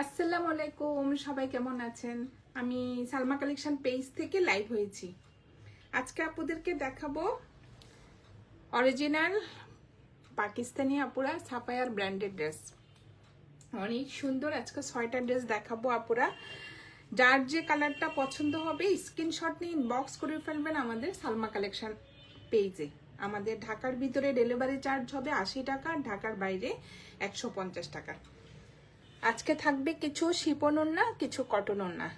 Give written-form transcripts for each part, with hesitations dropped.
আসসালামু আলাইকুম, সবাই কেমন আছেন? আমি সালমা কালেকশন পেজ থেকে লাইভ হয়েছি। আজকে আপুদেরকে দেখাবো অরিজিনাল পাকিস্তানি আপুরা সাফায়ার ব্র্যান্ডেড ড্রেস। অনেক সুন্দর। আজকে 6টা ড্রেস দেখাবো আপুরা। যার যে কালারটা পছন্দ হবে স্ক্রিনশট নিয়ে ইনবক্স করে ফেলবেন আমাদের সালমা কালেকশন পেজে। আমাদের ঢাকার ভিতরে ডেলিভারি চার্জ হবে 80 টাকা, ঢাকার বাইরে 150 টাকা। আজকে থাকবে কিছু শিপন ওড়না, কিছু কটন ওড়না।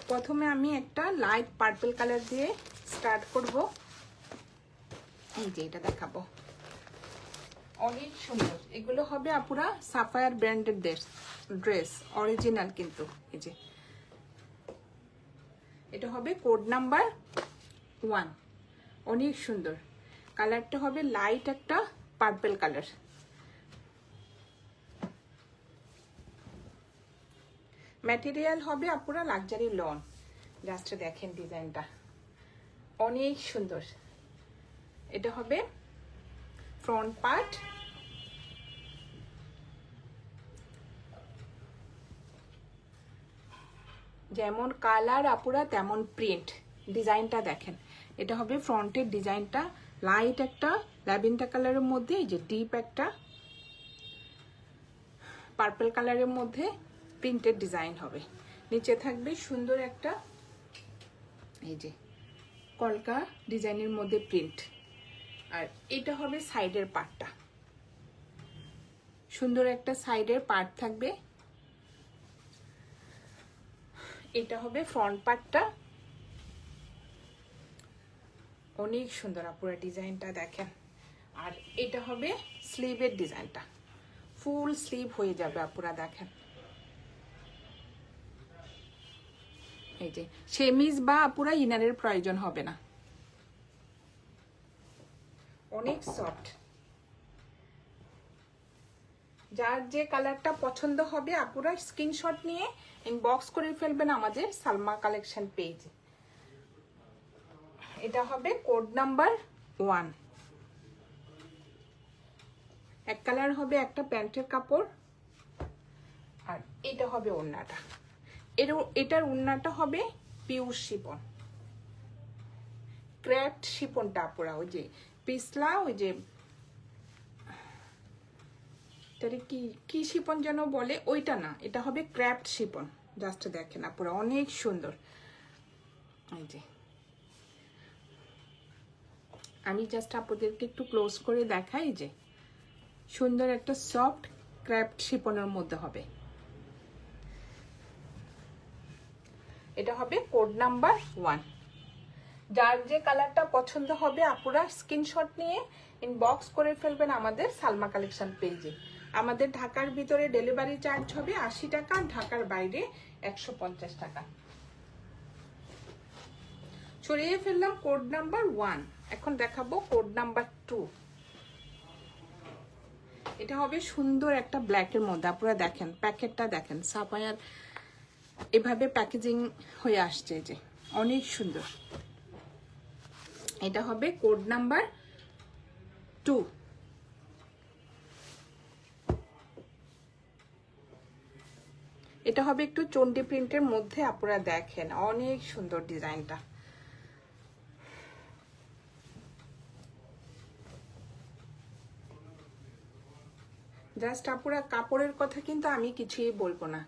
প্রথমে আমি একটা লাইট পার্পল কালার দিয়ে স্টার্ট করব। এই যে এটা দেখাবো, অনেক সুন্দর। এগুলো হবে আপুরা সাফায়ার ব্র্যান্ডেড ড্রেস, অরিজিনাল কিন্তু। এই যে এটা হবে কোড নাম্বার 1। অনেক সুন্দর। কালারটা হবে লাইট একটা পার্পল কালার। ম্যাটেরিয়াল হবে আপুরা লাক্সারি লন। জাস্ট দেখেন ডিজাইনটা অনেক সুন্দর। এটা হবে ফ্রন্ট পার্ট। যেমন কালার আপুরা তেমন প্রিন্ট। ডিজাইনটা দেখেন, এটা হবে ফ্রন্টের ডিজাইনটা লাইট একটা ল্যাভেন্ডার কালারের মধ্যে, এই যে ডিপ একটা পার্পল কালারের মধ্যে প্রিন্টের ডিজাইন হবে। নিচে থাকবে সুন্দর একটা এই যে কলকা ডিজাইনের মধ্যে প্রিন্ট। আর এটা হবে সাইডের পার্টটা, সুন্দর একটা সাইডের পার্ট থাকবে। এটা হবে ফ্রন্ট পার্টটা। অনেক সুন্দর আপুরা ডিজাইনটা দেখেন। আর এটা হবে স্লিভের ডিজাইনটা, ফুল স্লিভ হয়ে যাবে আপুরা দেখেন। এই যে সেমিজ বা আপুরা ইনারের প্রয়োজন হবে না, অনেক সফট। যার যে কালারটা পছন্দ হবে আপুরা স্ক্রিনশট নিয়ে ইনবক্স করে ফেলবেন আমাদের সালমা কালেকশন পেজে। এটা হবে কোড নাম্বার 1। এক কালার হবে একটা প্যান্টের কাপড়। আর এটা হবে ওড়নাটা। এটার ওড়নাটা হবে পিওর শিপন, ক্র্যাফট শিপনটা আপুরা। ওই যে পিছলা, ওই যে কি শিপন যেন বলে, ওইটা না, এটা হবে ক্র্যাফট শিপন। জাস্ট দেখেন আপুরা অনেক সুন্দর। এই যে আমি জাস্ট আপনাদেরকে একটু ক্লোজ করে দেখাই, যে সুন্দর একটা সফট ক্র্যাফট শিপনের মধ্যে হবে। এটা হবে কোড নাম্বার 1। যার যে কালারটা পছন্দ হবে আপুরা স্ক্রিনশট নিয়ে ইনবক্স করে ফেলবেন আমাদের সালমা কালেকশন পেজে। আমাদের ঢাকার ভিতরে ডেলিভারি চার্জ হবে 80 টাকা, ঢাকার বাইরে 150 টাকা। ছড়িয়ে ফেললাম কোড নাম্বার 1। এখন দেখাবো কোড নাম্বার 2। এটা হবে সুন্দর একটা ব্ল্যাকের মধ্যে। আপনারা দেখেন প্যাকেটটা দেখেন, সাফায়ার এভাবে প্যাকেজিং হয়ে আসছে, যে অনেক সুন্দর। এটা হবে কোড নাম্বার 2। এটা হবে একটু চন্ডি প্রিন্টের মধ্যে। আপনারা দেখেন অনেক সুন্দর ডিজাইনটা। জাস্ট আপুরা কাপড়ের কথা কিন্তু আমি কিছুই বলবো না,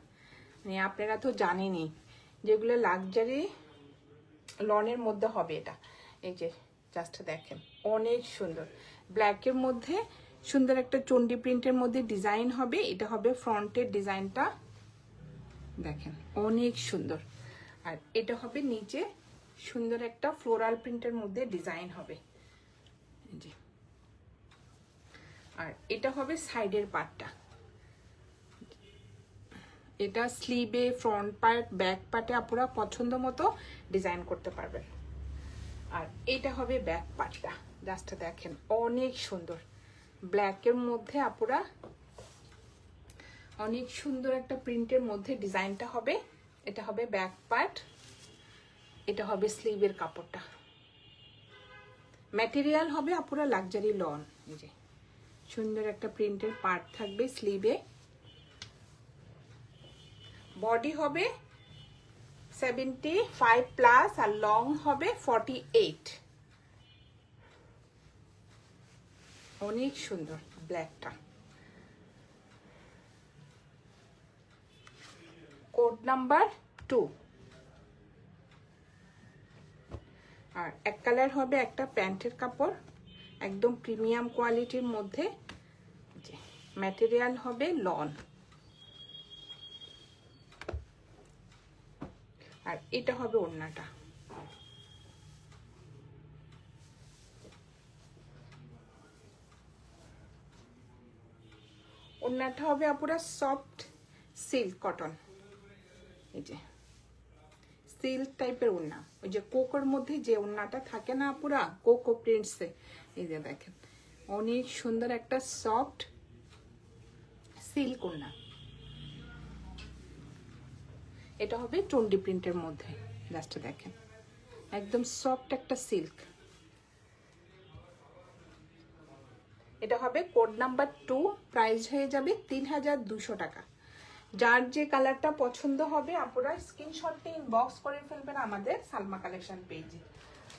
মানে আপনারা তো জানেনই যেগুলো লাক্সারি লনের মধ্যে হবে। এটা এই যে জাস্ট দেখেন অনেক সুন্দর ব্ল্যাকের মধ্যে সুন্দর একটা চন্ডি প্রিন্টের মধ্যে ডিজাইন হবে। এটা হবে ফ্রন্টের ডিজাইনটা দেখেন অনেক সুন্দর। আর এটা হবে নিচে সুন্দর একটা ফ্লোরাল প্রিন্টের মধ্যে ডিজাইন হবে। এই যে আর এটা হবে সাইডের পার্টটা। এটা স্লিভে, ফ্রন্ট পার্ট, ব্যাক পার্টে আপনারা পছন্দ মতো ডিজাইন করতে পারবেন। আর এটা হবে ব্যাক পার্টটা। জাস্ট দেখেন অনেক সুন্দর ব্ল্যাকের মধ্যে আপুরা অনেক সুন্দর একটা প্রিন্টের মধ্যে ডিজাইনটা হবে। এটা হবে ব্যাক পার্ট, এটা হবে স্লিভের কাপড়টা। ম্যাটেরিয়াল হবে আপুরা লাক্সারি লন। এই যে সুন্দর একটা প্রিন্টের পার্ট থাকবে স্লিভে। বডি হবে 75 প্লাস আর লং হবে 48। অনেক সুন্দর ব্ল্যাকটা। Code number 2। আর এক কালার হবে একটা প্যান্টের কাপড়, একদম প্রিমিয়াম কোয়ালিটির মধ্যে, ম্যাটেরিয়াল হবে লন। আর এটা হবে ওড়নাটা। ওড়নাটা হবে আপুরা সফট সিল্ক কটন, এই যে সিল্ক টাইপের ওড়না, ওই যে কোকোর মধ্যে যে ওড়নাটা থাকে না আপুরা, কোকো প্রিন্টসে, এই যে দেখেন অনেক সুন্দর একটা সফট সিল্ক ওড়না। এটা হবে টন্ডি প্রিন্টের মধ্যে, জাস্ট দেখেন একদম সফট একটা সিল্ক। এটা হবে কোড নাম্বার 2, প্রাইস হয়ে যাবে 3200 টাকা। যার যে কালারটা পছন্দ হবে আপনারা স্ক্রিনশট নিয়ে ইনবক্স করে ফেলবেন আমাদের সালমা কালেকশন পেজে।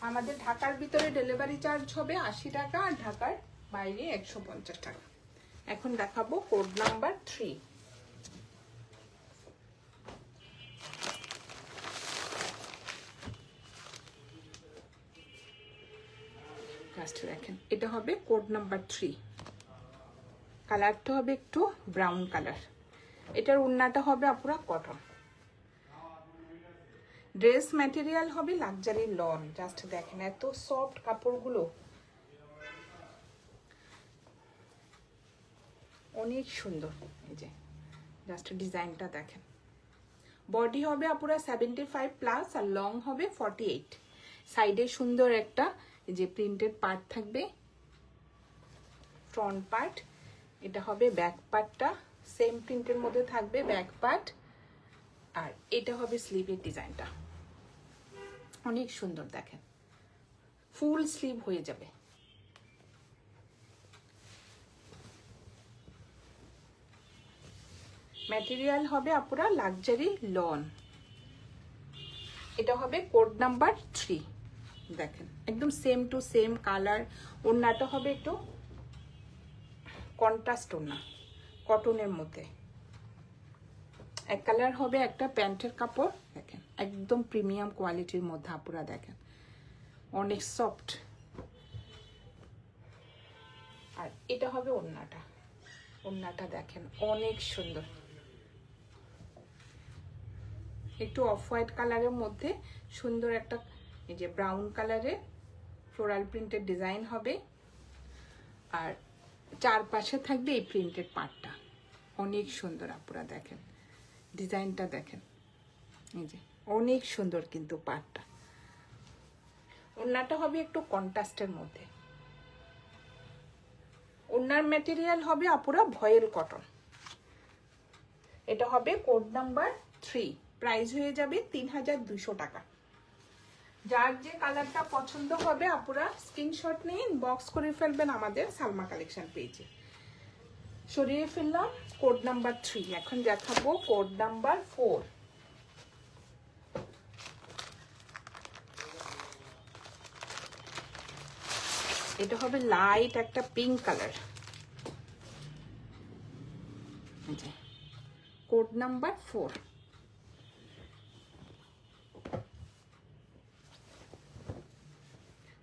আমাদের ঢাকার ভিতরে ডেলিভারি চার্জ হবে 80 টাকা, আর ঢাকার বাইরে 150 টাকা। এখন দেখাবো কোড নাম্বার 3। দেখেন এটা হবে কোড নাম্বার 3। কালারটা হবে একটু ব্রাউন কালার। এটার ওড়নাটা হবে আপুরা কটন। ড্রেস ম্যাটেরিয়াল হবে লাক্সারি লন। জাস্ট দেখেন এত সফট কাপড়গুলো, অনেক সুন্দর। এই যে জাস্ট ডিজাইনটা দেখেন। বডি হবে আপুরা 75 প্লাস আর লং হবে 48। সাইডে সুন্দর একটা এই যে প্রিন্টেড পার্ট থাকবে, ফ্রন্ট পার্ট। এটা হবে ব্যাক পার্টটা, সেম প্রিন্টের মধ্যে থাকবে ব্যাক পার্ট। আর এটা হবে স্লিভের ডিজাইনটা, অনেক সুন্দর দেখেন, ফুল স্লিভ হয়ে যাবে। ম্যাটেরিয়াল হবে আপুরা লাক্সারি লন। এটা হবে কোড নাম্বার 3। দেখেন একদম সেম টু সেম কালার। ওড়নাটা হবে একটু কন্ট্রাস্ট ওড়না, কটনের মধ্যে। এক কালার হবে একটা প্যান্টের কাপড়, দেখেন একদম প্রিমিয়াম কোয়ালিটির মধ্যে আপুরা দেখেন, অনেক সফট। আর এটা হবে ওড়নাটা। ওড়নাটা দেখেন অনেক সুন্দর, একটু অফ হোয়াইট কালারের মধ্যে সুন্দর একটা এই যে ব্রাউন কালারে ফ্লোরাল প্রিন্টের ডিজাইন হবে। আর চারপাশে থাকবে এই প্রিন্টেড পার্টটা, অনেক সুন্দর আপুরা দেখেন ডিজাইনটা দেখেন, এই যে অনেক সুন্দর কিন্তু পার্টটা। ওড়নাটা হবে একটু কন্ট্রাস্টের মধ্যে। ওড়নার ম্যাটেরিয়াল হবে আপুরা ভয়েল কটন। এটা হবে কোড নাম্বার 3, প্রাইস হয়ে যাবে 3200 টাকা। যার যে কালারটা পছন্দ হবে আপুরা স্ক্রিনশট নিয়ে ইনবক্স করে ফেলবেন আমাদের সালমা কালেকশন পেজে। সরিয়ে ফেললাম কোড নাম্বার 3। এখন দেখাবো কোড নাম্বার 4। এটা হবে লাইট একটা পিঙ্ক কালার, কোড নাম্বার 4।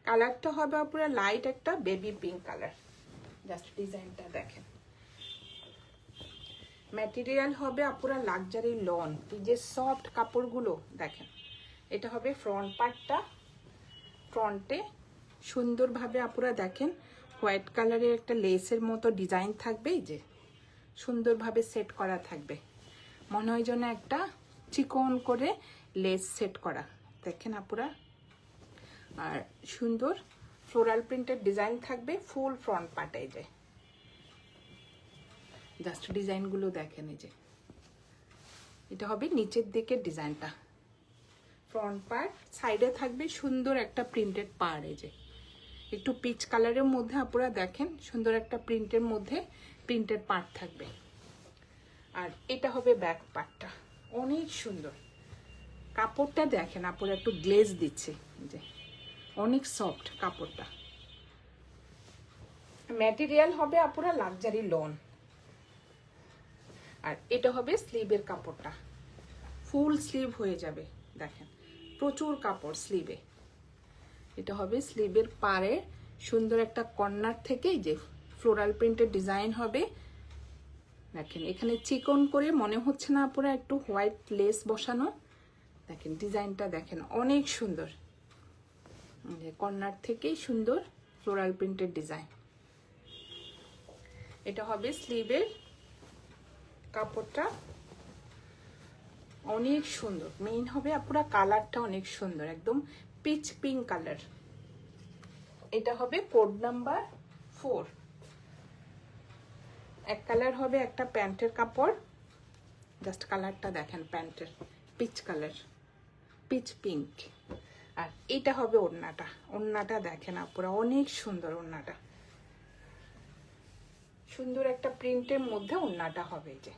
কালারটা হবে পুরো লাইট একটা বেবি পিঙ্ক কালার। জাস্ট ডিজাইনটা দেখেন। ম্যাটেরিয়াল হবে আপুরা লাক্সারি লন। এই যে সফট কাপড়গুলো দেখেন। এটা হবে ফ্রন্ট পার্টটা। ফ্রন্টে সুন্দরভাবে আপুরা দেখেন হোয়াইট কালারের একটা লেসের মতো ডিজাইন থাকবে, এই যে সুন্দরভাবে সেট করা থাকবে, মনে হয় যেন একটা চিকন করে লেস সেট করা, দেখেন আপুরা। আর সুন্দর ফ্লোরাল প্রিন্টের ডিজাইন থাকবে ফুল ফ্রন্ট পার্টে। যে জাস্ট ডিজাইনগুলো দেখেন, এই যে এটা হবে নিচের দিকের ডিজাইনটা। ফ্রন্ট পার্ট, সাইডে থাকবে সুন্দর একটা প্রিন্টেড পাড়, এই যে একটু পিচ কালারের মধ্যে আপনারা দেখেন সুন্দর একটা প্রিন্টের মধ্যে প্রিন্টেড পার্ট থাকবে। আর এটা হবে ব্যাক পার্টটা, অনেক সুন্দর। কাপড়টা দেখেন আপুরা একটু গ্লেজ দিচ্ছে, যে অনেক সফট কাপড়টা। ম্যাটেরিয়াল হবে আপুরা লাক্সারি লন। আর এটা হবে স্লিভের কাপড়টা, ফুল স্লিভ হয়ে যাবে। দেখেন প্রচুর কাপড় স্লিভে। এটা হবে স্লিভের পাড়ে সুন্দর একটা কর্নার থেকে যে ফ্লোরাল প্রিন্টের ডিজাইন হবে। দেখেন এখানে চিকন করে মনে হচ্ছে না পুরো একটু হোয়াইট লেস বসানো। দেখেন ডিজাইনটা দেখেন অনেক সুন্দর, কর্নার থেকেই সুন্দর ফ্লোরাল প্রিন্টের ডিজাইন। এটা হবে স্লিভের কাপড়টা, অনেক সুন্দর। মেইন হবে পুরো কালারটা অনেক সুন্দর, একদম পিচ পিঙ্ক কালার। এটা হবে কোড নাম্বার 4। এক কালার হবে একটা প্যান্টের কাপড়, জাস্ট কালারটা দেখেন প্যান্টের পিচ কালার, পিচ পিঙ্ক। আর এটা হবে ওড়নাটা, ওড়নাটা দেখেন আপুরা অনেক সুন্দর। ওড়নাটা সুন্দর একটা প্রিন্টের মধ্যে ওড়নাটা হবে, যে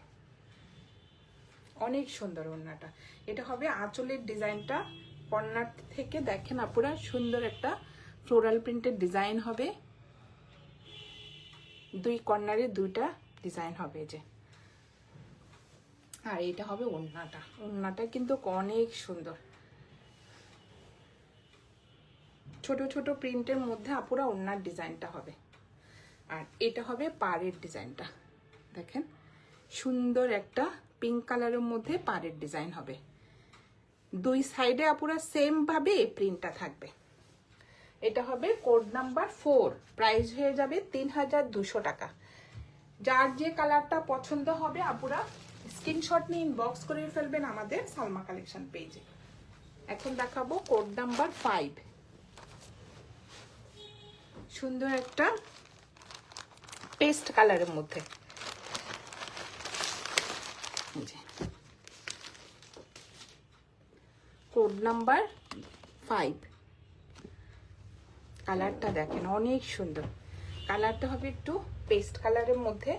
অনেক সুন্দর ওড়নাটা। এটা হবে আঁচলের ডিজাইনটা, কর্নার থেকে দেখেন আপুরা সুন্দর একটা ফ্লোরাল প্রিন্টের ডিজাইন হবে। দুই কর্নারে দুইটা ডিজাইন হবে যে। আর এটা হবে ওড়নাটা, ওড়নাটা কিন্তু অনেক সুন্দর। ছোট ছোট প্রিন্টের মধ্যে আপুরা ওড়নার ডিজাইনটা হবে। আর এটা হবে পাড়ের ডিজাইনটা, দেখেন সুন্দর একটা পিঙ্ক কালারের মধ্যে পাড়ের ডিজাইন হবে। দুই সাইডে আপুরা সেম ভাবে প্রিন্টটা থাকবে। এটা হবে কোড নাম্বার 4, প্রাইস হয়ে যাবে 3200 টাকা। যার যে কালারটা পছন্দ হবে আপুরা স্ক্রিনশট নিয়ে ইনবক্স করে ফেলবেন আমাদের সালমা কালেকশন পেজে। এখন দেখাবো কোড নাম্বার 5, সুন্দর একটা পেস্ট কালারের মধ্যে। কোড নাম্বার 5, কালারটা দেখেন অনেক সুন্দর। কালারটা হবে একটু পেস্ট কালারের মধ্যে।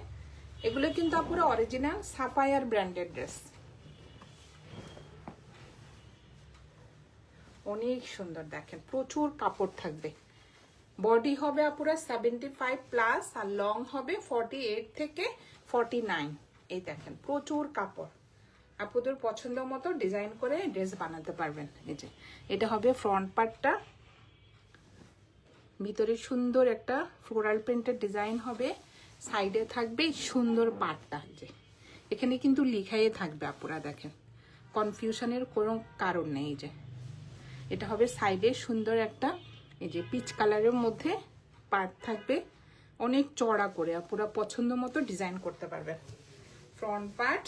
এগুলো কিন্তু পুরো অরিজিনাল সাফায়ার ব্র্যান্ডের ড্রেস, অনেক সুন্দর। দেখেন প্রচুর কাপড় থাকবে। বডি হবে আপুরা 75 প্লাস আর লং হবে 48 থেকে 49। এই দেখেন প্রচুর কাপড়, আপুদের পছন্দ মতো ডিজাইন করে ড্রেস বানাতে পারবেন। এই যে এটা হবে ফ্রন্ট পার্টটা, ভিতরে সুন্দর একটা ফ্লোরাল প্রিন্টের ডিজাইন হবে। সাইডে থাকবে সুন্দর পাটটা, যে এখানে কিন্তু লিখাই থাকবে আপুরা, দেখেন কনফিউশনের কোনো কারণ নেই। যে এটা হবে সাইডে সুন্দর একটা এই যে পিচ কালারের মধ্যে পাট থাকবে, অনেক চড়া করে আপুরা পছন্দ মতো ডিজাইন করতে পারবেন। ফ্রন্ট পার্ট,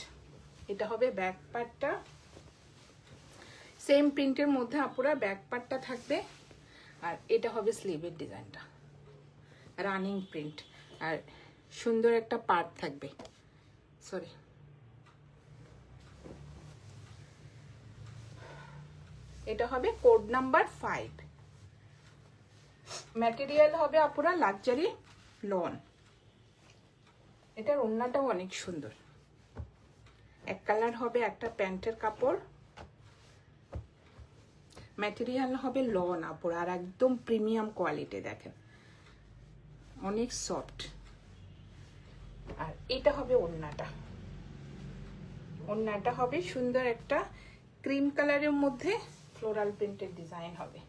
এটা হবে ব্যাক পার্টটা, সেম প্রিন্টের মধ্যে আপুরা ব্যাক পার্টটা থাকবে। আর এটা হবে স্লিভের ডিজাইনটা, রানিং প্রিন্ট। আর সুন্দর একটা পার্ট থাকবে, সরি এটা হবে কোড নাম্বার 5। ম্যাটেরিয়াল হবে আপুরা লাক্সারি লন। এটার ওড়নাটাও অনেক সুন্দর। এক কালার হবে একটা প্যান্টের কাপড়, ম্যাটেরিয়াল হবে লন আপুরা, আর একদম প্রিমিয়াম কোয়ালিটি। দেখেন অনেক সফট। আর এটা হবে ওড়নাটা, ওড়নাটা হবে সুন্দর একটা ক্রিম কালারের মধ্যে ফ্লোরাল প্রিন্টের ডিজাইন হবে।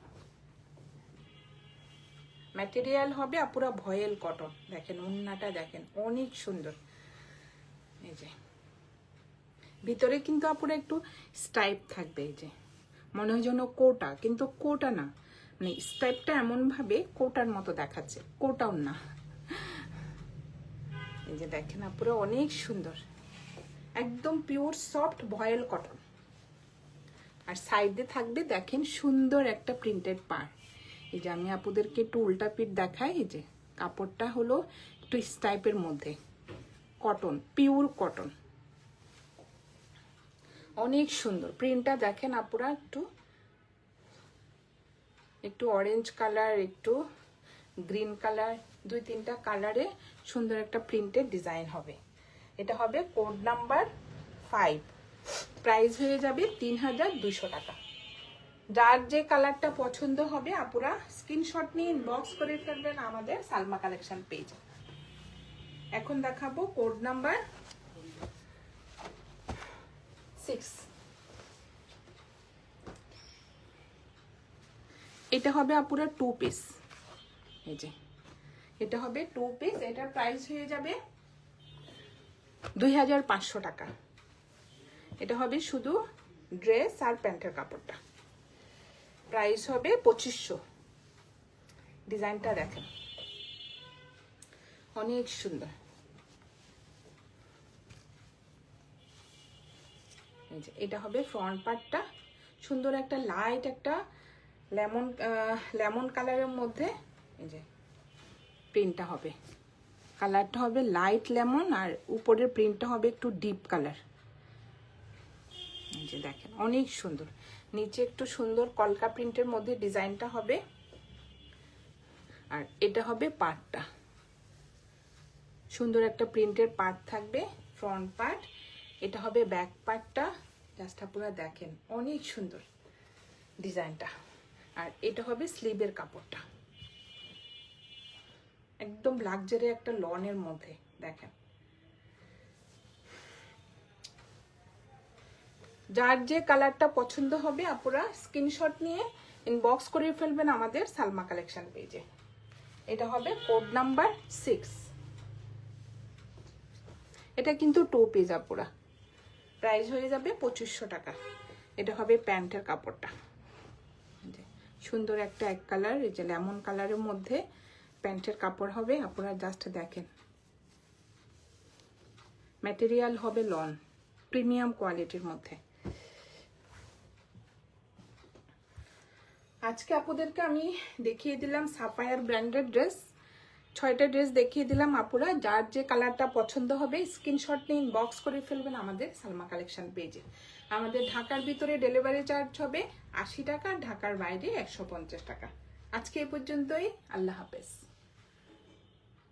ম্যাটেরিয়াল হবে আপুরা ভয়েল কটন। দেখেন ওড়নাটা দেখেন অনেক সুন্দর। এই যে ভিতরে কিন্তু আপুরা একটু স্টাইপ থাকবে, এই যে মনে হয় যেন কোটা, কিন্তু কোটা না, মানে স্টাইপটা এমন ভাবে কোটার মতো দেখাচ্ছে, কোটাও না। এই যে দেখেন আপুরা অনেক সুন্দর, একদম পিওর সফট ভয়েল কটন। আর সাইডে থাকবে দেখেন সুন্দর একটা প্রিন্টেড পাড়। এই যে আমি আপুদেরকে একটু উল্টা পিঠ দেখাই। এই যে কাপড়টা হলো একটু স্টাইপের মধ্যে, কটন, পিওর কটন, অনেক সুন্দর প্রিন্টটা দেখেন আপুরা। একটু অরেঞ্জ কালার, একটু গ্রিন কালার, দুই তিনটা কালারে সুন্দর একটা প্রিন্টের ডিজাইন হবে। এটা হবে কোড নাম্বার 5। প্রাইস হয়ে যাবে 3200 টাকা। যার যে কালারটা পছন্দ হবে আপুরা স্ক্রিনশট নিয়ে ইনবক্স করে ফেলবেন আমাদের সালমা কালেকশন পেজে। এখন দেখাবো কোড নাম্বার 6। এটা হবে আপুরা 2 পিস। এই যে এটা হবে 2 পিস, এটার প্রাইস হয়ে যাবে 2500 টাকা। এটা হবে শুধু ড্রেস আর প্যান্টের কাপড়টা, প্রাইস হবে 2500। ডিজাইনটা দেখেন অনেক সুন্দর। এই যে এটা হবে ফ্রন্ট পার্টটা, সুন্দর একটা লাইট একটা লেমন কালারের মধ্যে এই যে প্রিন্টটা হবে, কালারটা হবে লাইট লেমন আর উপরের প্রিন্টটা হবে একটু ডিপ কালার। এই যে দেখেন অনেক সুন্দর, নিচে একটু সুন্দর কলকা প্রিন্টের মধ্যে ডিজাইনটা হবে। আর এটা হবে পার্টটা, সুন্দর একটা প্রিন্টের পার্ট থাকবে ফ্রন্ট পার্ট। এটা হবে ব্যাক পার্টটা, জাস্ট আপনারা দেখেন অনেক সুন্দর ডিজাইনটা। আর এটা হবে স্লিভের কাপড়টা, একদম লাক্সারি একটা লনের মধ্যে দেখেন। যার যে কালারটা পছন্দ হবে আপুরা স্ক্রিনশট নিয়ে ইনবক্স করে ফেলবেন আমাদের সালমা কালেকশন পেজে। এটা হবে কোড নাম্বার 6। এটা কিন্তু 2 পিস আপুরা, প্রাইস হয়ে যাবে 2500 টাকা। এটা হবে প্যান্টের কাপড়টা, সুন্দর একটা এক কালার, এই যে লেমন কালারের মধ্যে প্যান্টের কাপড় হবে। আপনারা জাস্ট দেখেন ম্যাটেরিয়াল হবে লন, প্রিমিয়াম কোয়ালিটির মধ্যে। আজকে আপুদেরকে আমি দেখিয়ে দিলাম সাফায়ার ব্র্যান্ডেড ড্রেস, 6টা ড্রেস দেখিয়ে দিলাম আপুরা। যার যে কালারটা পছন্দ হবে স্ক্রিনশট নিয়ে ইনবক্স করে ফেলবেন আমাদের সালমা কালেকশন পেজে। আমাদের ঢাকার ভিতরে ডেলিভারি চার্জ হবে 80 টাকা, ঢাকার বাইরে 150 টাকা। আজকে এই পর্যন্তই, আল্লাহ হাফেজ।